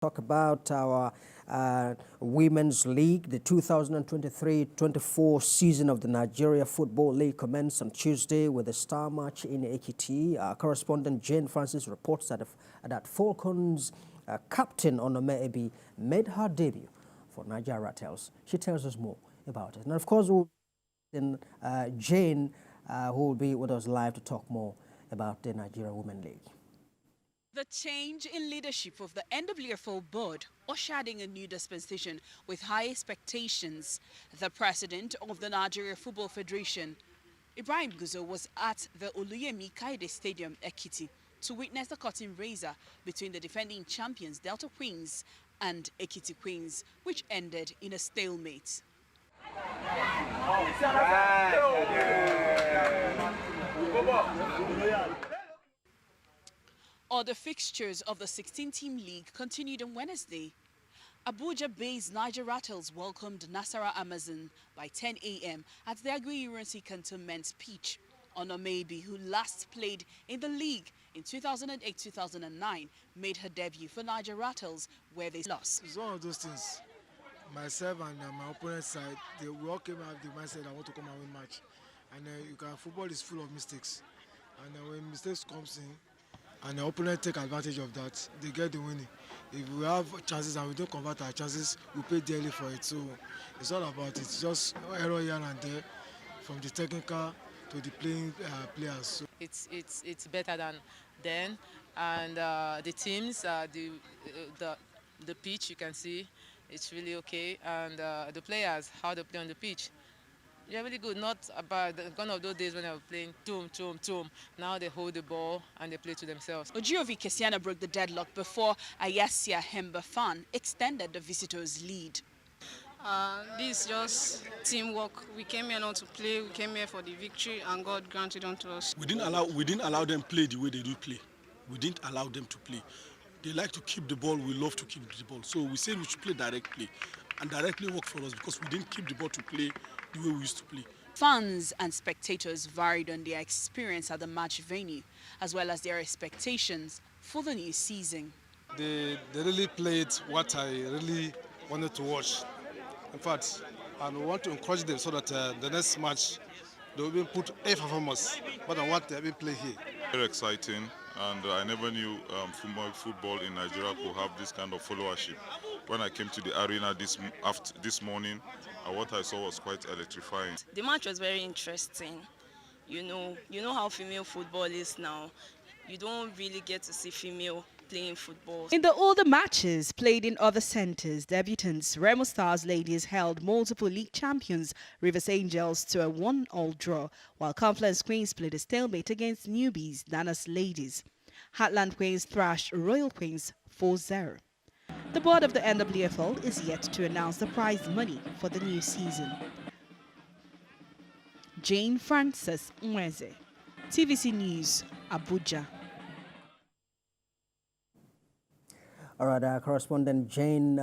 Talk about our Women's League. The 2023-24 season of the Nigeria Football League commenced on Tuesday with a star match in Ekiti. Our correspondent Jane Francis reports that Falcons captain Onome Ebi made her debut for Naija Ratels. She tells us more about it. And of course, Jane, who will be with us live to talk more about the Nigeria Women's League. The change in leadership of the NWFL board ushered in a new dispensation with high expectations. The president of the Nigeria Football Federation, Ibrahim Guzo, was at the Oluyemi Kaide Stadium, Ekiti, to witness the curtain raiser between the defending champions Delta Queens and Ekiti Queens, which ended in a stalemate. Other fixtures of the 16-team league continued on Wednesday. Abuja-based Naija Ratels welcomed Nasarawa Amazon by 10 a.m. at the Agri-Uransi Cantonment pitch. Onome Ebi, who last played in the league in 2008-2009, made her debut for Naija Ratels, where they lost. It's one of those things. Myself and my opponent's side, we all came out with the mindset I want to come and win match. And football is full of mistakes. And when mistakes comes in, and the opponent take advantage of that, they get the winning. If we have chances and we don't convert our chances, we pay dearly for it. So it's all about it. It's just error here and there, from the technical to the playing players. So it's better than then, and the teams, the pitch, you can see it's really okay, and the players, how they play on the pitch. They're really good, not about one of those days when they were playing toom. Now they hold the ball and they play to themselves. Ojiovi Kesiana broke the deadlock before Ayasia Hemba Fan extended the visitors' lead. This is just teamwork. We came here not to play, we came here for the victory, and God granted unto us. We didn't allow them play the way they do play. We didn't allow them to play. They like to keep the ball, we love to keep the ball. So we said we should play directly, and directly worked for us because we didn't keep the ball to play the way we used to play. Fans and spectators varied on their experience at the match venue, as well as their expectations for the new season. They really played what I really wanted to watch. In fact, and we want to encourage them so that the next match they will put a performance more than what they have been playing here. Very exciting, and I never knew football in Nigeria could have this kind of followership. When I came to the arena this morning, what I saw was quite electrifying. The match was very interesting. You know how female football is now. You don't really get to see female playing football. In the older matches played in other centres, debutants Remo Stars ladies held multiple league champions Rivers Angels to a 1-1 draw, while Confluence Queens played a stalemate against newbies Nanas ladies. Heartland Queens thrashed Royal Queens 4-0. The board of the NWFL is yet to announce the prize money for the new season. Jane FrancesNweze, TVC News, Abuja. All right, our correspondent Jane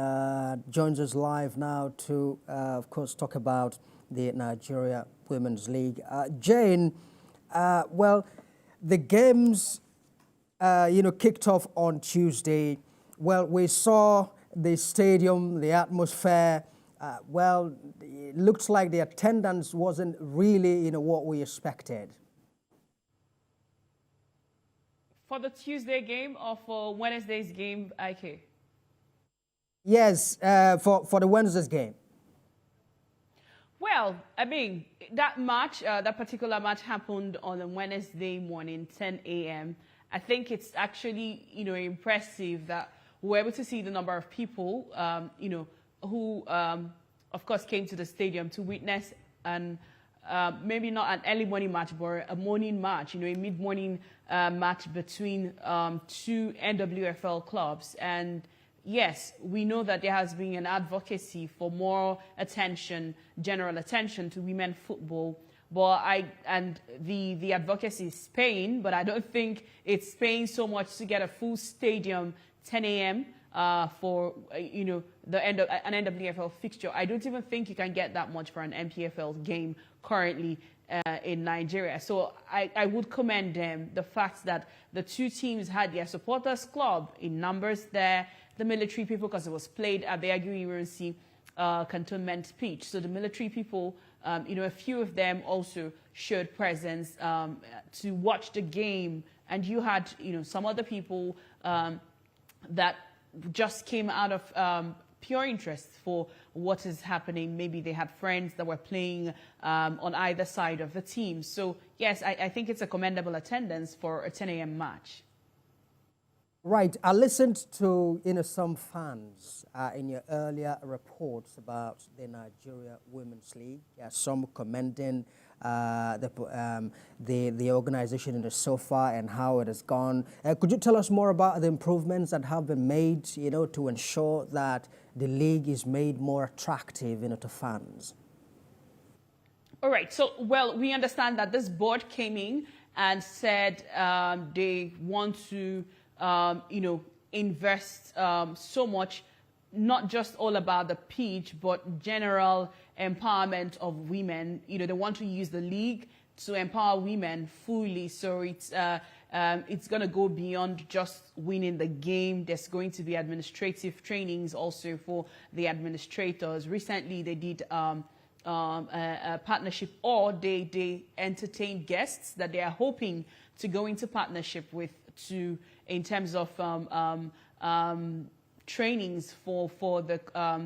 joins us live now to, of course, talk about the Nigeria Women's League. Jane, well, the games, kicked off on Tuesday. Well, we saw the stadium, the atmosphere. Well, it looks like the attendance wasn't really, what we expected. For the Tuesday game or for Wednesday's game, IK? Yes, for the Wednesday's game. Well, I mean, that match, that particular match happened on a Wednesday morning, 10 a.m. I think it's actually, impressive that we were able to see the number of people, who, of course, came to the stadium to witness and maybe not an early morning match, but a morning match, a mid-morning match between two NWFL clubs. And yes, we know that there has been an advocacy for more attention, general attention to women football. But the advocacy is paying, but I don't think it's paying so much to get a full stadium 10 a.m. For the end of an NWFL fixture. I don't even think you can get that much for an MPFL game currently in Nigeria. So I would commend them, the fact that the two teams had their supporters club in numbers there. the military people because it was played at the Aguirre cantonment pitch. So the military people, a few of them also showed presence to watch the game. And you had, some other people that just came out of pure interest for what is happening. Maybe they had friends that were playing on either side of the team. So, yes, I think it's a commendable attendance for a 10 a.m. match. Right. I listened to some fans in your earlier reports about the Nigeria Women's League. Some commending the organization so far and how it has gone. Could you tell us more about the improvements that have been made, to ensure that the league is made more attractive, to fans? All right. So, well, we understand that this board came in and said they want to invest so much, not just all about the pitch, but general empowerment of women. They want to use the league to empower women fully. So it's going to go beyond just winning the game. There's going to be administrative trainings also for the administrators. Recently, they did a partnership, or they entertain guests that they are hoping to go into partnership with in terms of trainings for the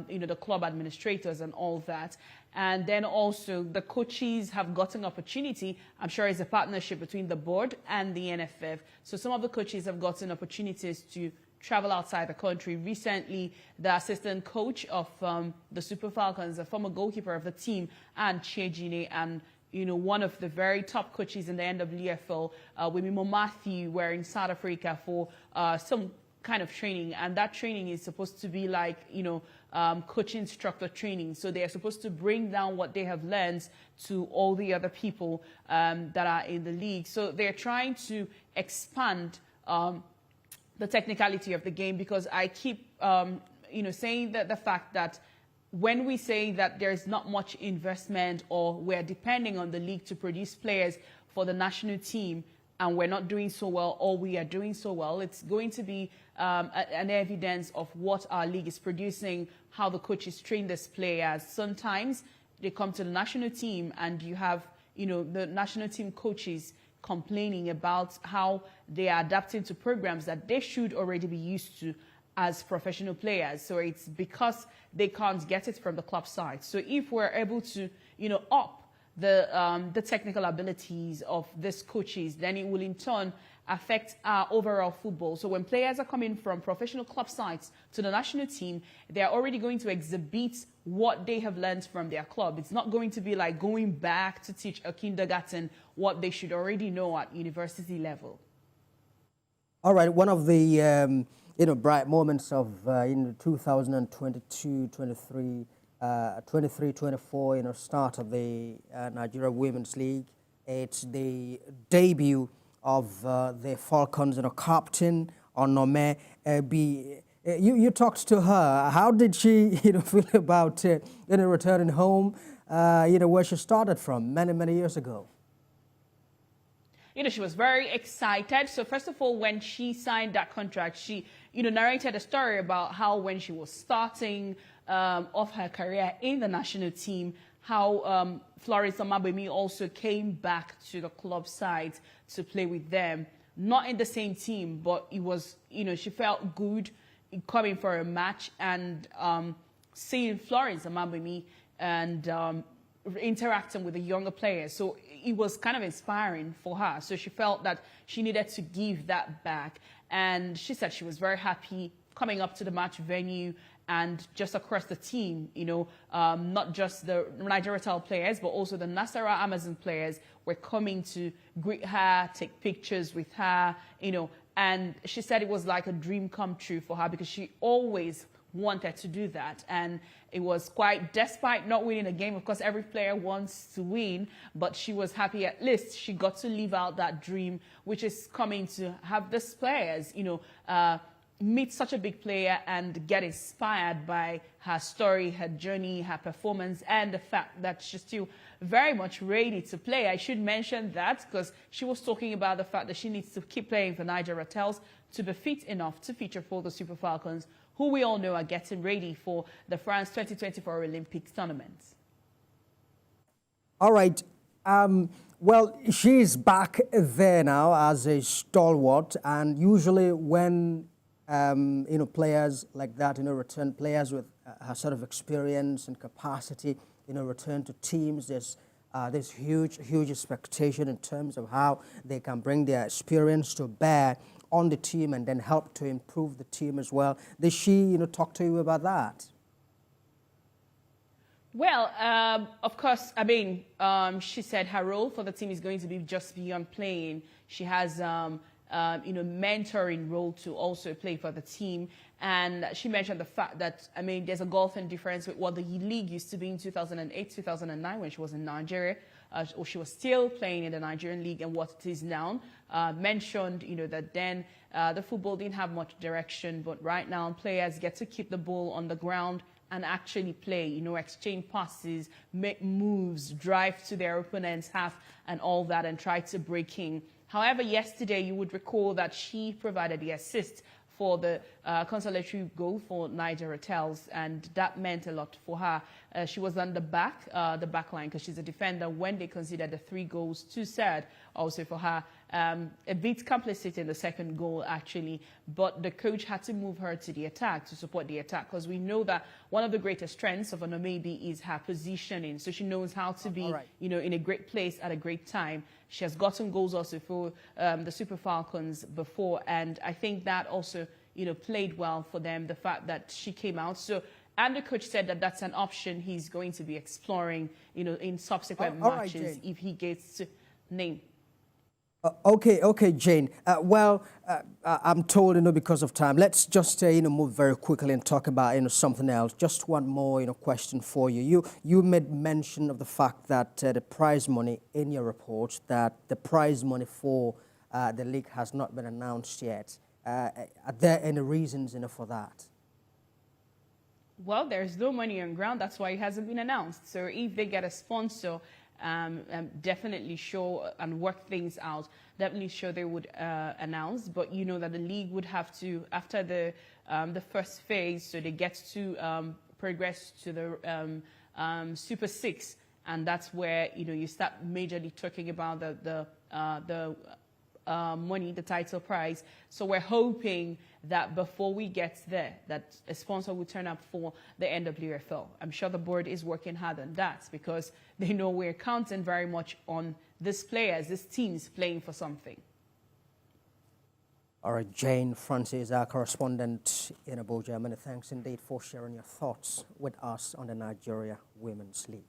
the club administrators and all that. And then also the coaches have gotten opportunity. I'm sure it's a partnership between the board and the NFF. So some of the coaches have gotten opportunities to travel outside the country. Recently, the assistant coach of the Super Falcons, a former goalkeeper of the team, and Chejine, and one of the very top coaches in the NWFL, Wimimo Matthew, were in South Africa for some kind of training. And that training is supposed to be like, coach instructor training. So they are supposed to bring down what they have learned to all the other people that are in the league. So they're trying to expand the technicality of the game, because I keep, saying that the fact that when we say that there's not much investment, or we're depending on the league to produce players for the national team, and we're not doing so well, or we are doing so well, it's going to be an evidence of what our league is producing, how the coaches train these players. Sometimes they come to the national team and you have, the national team coaches complaining about how they are adapting to programs that they should already be used to as professional players. So it's because they can't get it from the club side. So if we're able to, up the technical abilities of these coaches, then it will in turn affect our overall football. So when players are coming from professional club sides to the national team, they're already going to exhibit what they have learned from their club. It's not going to be like going back to teach a kindergarten what they should already know at university level. All right, one of the bright moments of 2022-23, 23-24, start of the Nigeria Women's League. It's the debut of the Falcons, captain Onome Ebi. You talked to her. How did she, feel about returning home, where she started from many years ago? She was very excited. So first of all, when she signed that contract, she, narrated a story about how when she was starting of her career in the national team, how Florence Amabemi also came back to the club side to play with them. Not in the same team, but it was, she felt good coming for a match and seeing Florence Amabemi and interacting with the younger players. So it was kind of inspiring for her. So she felt that she needed to give that back. And she said she was very happy coming up to the match venue and just across the team, not just the Naija Ratels players, but also the Nasarawa Amazon players were coming to greet her, take pictures with her, and she said it was like a dream come true for her because she always wanted to do that. And it was quite, despite not winning a game, of course, every player wants to win, but she was happy at least she got to live out that dream, which is coming to have these players, meet such a big player and get inspired by her story, her journey, her performance, and the fact that she's still very much ready to play. I should mention that because she was talking about the fact that she needs to keep playing for Naija Ratels to be fit enough to feature for the Super Falcons, who we all know are getting ready for the France 2024 Olympics tournament. All right. Well, she's back there now as a stalwart, and usually when players like that, return, players with her sort of experience and capacity, return to teams, there's huge expectation in terms of how they can bring their experience to bear on the team and then help to improve the team as well. Did she, talk to you about that? Well, of course, I mean, she said her role for the team is going to be just beyond playing. She has, mentoring role to also play for the team. And she mentioned the fact that, I mean, there's a golfing difference with what the league used to be in 2008, 2009 when she was in Nigeria. Or she was still playing in the Nigerian league and what it is now. Mentioned, that then the football didn't have much direction, but right now players get to keep the ball on the ground and actually play, exchange passes, make moves, drive to their opponent's half and all that and try to break in. However, yesterday you would recall that she provided the assist for the consolatory goal for Naija Ratels, and that meant a lot for her. She was on the back line because she's a defender when they considered the 3 goals. Too sad also for her. A bit complicit in the second goal, actually, but the coach had to move her to the attack to support the attack because we know that one of the greatest strengths of Onome Ebi is her positioning. So she knows how to be, in a great place at a great time. She has gotten goals also for the Super Falcons before, and I think that also, played well for them, the fact that she came out. So, and the coach said that that's an option he's going to be exploring, in subsequent matches if he gets to name. Okay, Jane. I'm told, because of time, let's just, move very quickly and talk about, something else. Just one more, question for you. You made mention of the fact that the prize money in your report, that the prize money for the league has not been announced yet. Are there any reasons, for that? Well, there's no money on ground. That's why it hasn't been announced. So if they get a sponsor, definitely show and work things out. Definitely sure they would announce, but that the league would have to, after the first phase, so they get to progress to the Super 6, and that's where you start majorly talking about the money, the title prize. So we're hoping that before we get there, that a sponsor will turn up for the NWFL. I'm sure the board is working hard on that because they know we're counting very much on these players, these teams playing for something. All right, Jane Francis, our correspondent in Abuja, many thanks indeed for sharing your thoughts with us on the Nigeria Women's League.